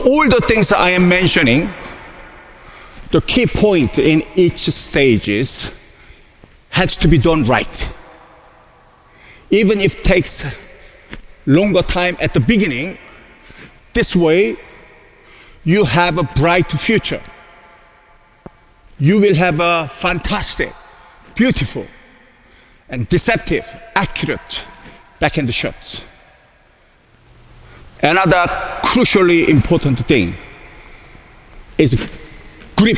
all the things I am mentioning, the key point in each stage has to be done right. Even if it takes longer time at the beginning, this way you have a bright future. You will have a fantastic, beautiful, and deceptive, accurate backhand shots. Another crucially important thing is grip.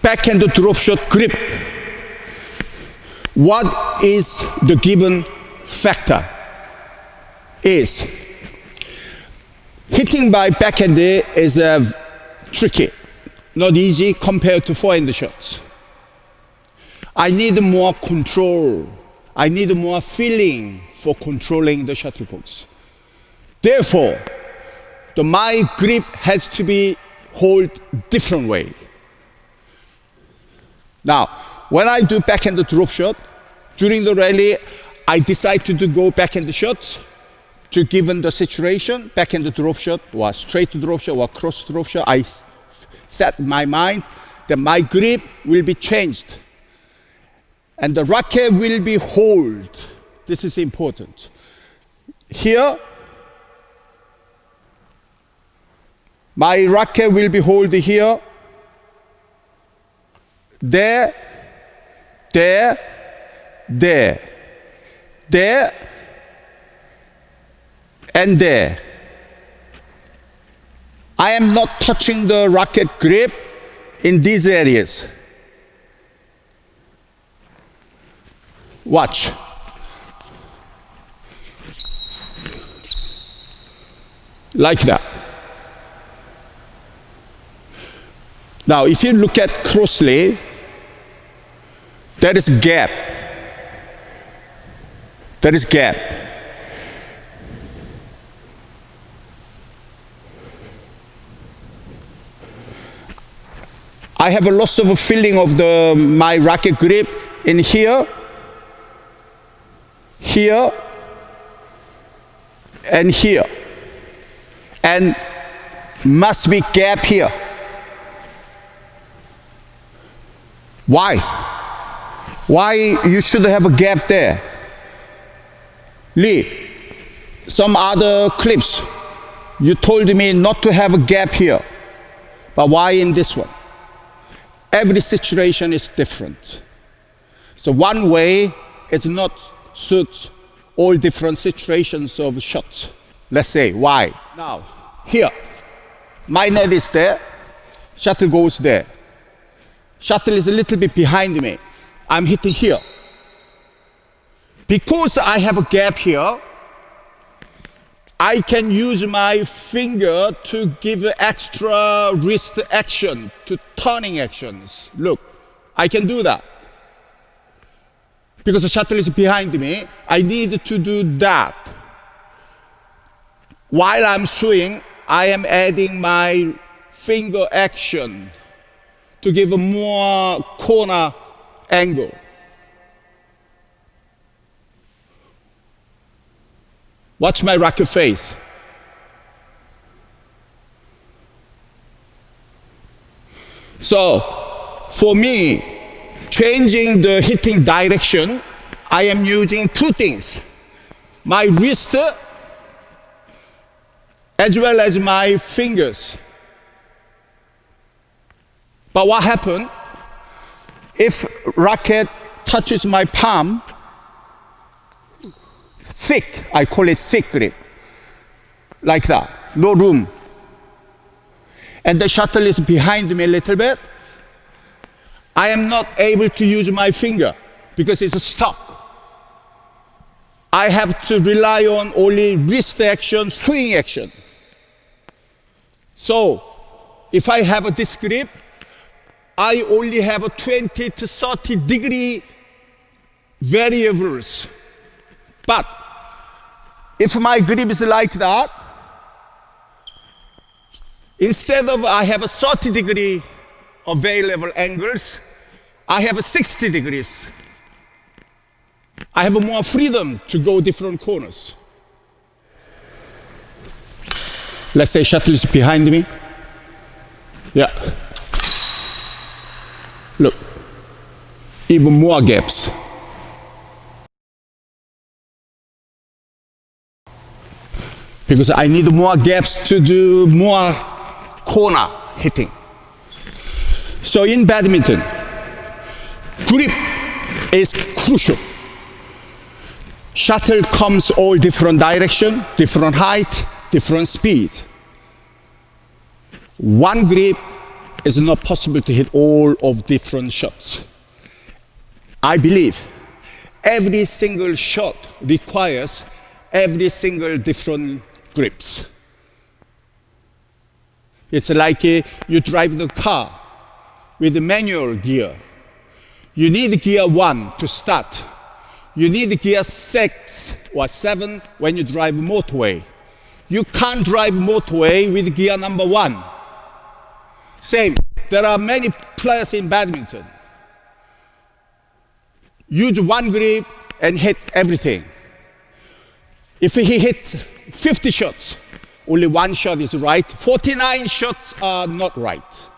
Backhand drop shot grip. What is the given factor? Is hitting by backhand is tricky, not easy compared to forehand shots. I need more control. I need more feeling for controlling the shuttlecocks. Therefore, my grip has to be held different way. Now, when I do backhand drop shot, during the rally, I decide to go backhand shots to given the situation, backhand drop shot or straight drop shot or cross drop shot. I set my mind that my grip will be changed and the racket will be hold. This is important. Here, my racket will be hold here, there, there, there, there, and there. I am not touching the racket grip in these areas. Watch. Like that. Now, if you look at closely, there is gap. There is gap. I have a loss of a feeling of my racket grip in here, here, and here. And must be gap here. Why? Why you should have a gap there? Lee, some other clips, you told me not to have a gap here. But why in this one? Every situation is different. So one way is not suits all different situations of shots. Let's say, why? Now, here, my net is there, shuttle goes there. Shuttle is a little bit behind me. I'm hitting here. Because I have a gap here, I can use my finger to give extra wrist action to turning actions. Look, I can do that. Because the shuttle is behind me, I need to do that. While I'm swinging, I am adding my finger action to give a more corner angle. Watch my racket face. So, for me, changing the hitting direction, I am using two things. My wrist, as well as my fingers. But what happens if racket touches my palm? Thick, I call it thick grip, like that, no room. And the shuttle is behind me a little bit. I am not able to use my finger because it's stuck. I have to rely on only wrist action, swing action. So, if I have this grip, I only have a 20 to 30 degree variables. But if my grip is like that, instead of I have a 30 degree available angles, I have a 60 degrees. I have more freedom to go different corners. Let's say shuttle is behind me. Yeah. Look, even more gaps. Because I need more gaps to do more corner hitting. So in badminton, grip is crucial. Shuttle comes all different direction, different height, different speed. One grip is not possible to hit all of different shots. I believe every single shot requires every single different grips. It's like you drive the car with the manual gear. You need gear 1 to start. You need gear 6 or 7 when you drive motorway. You can't drive motorway with gear number 1. Same, there are many players in badminton. Use one grip and hit everything. If he hits 50 shots, only one shot is right. 49 shots are not right.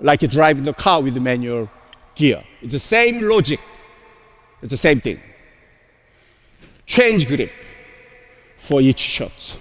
Like driving the car with the manual gear. It's the same logic. It's the same thing. Change grip for each shot.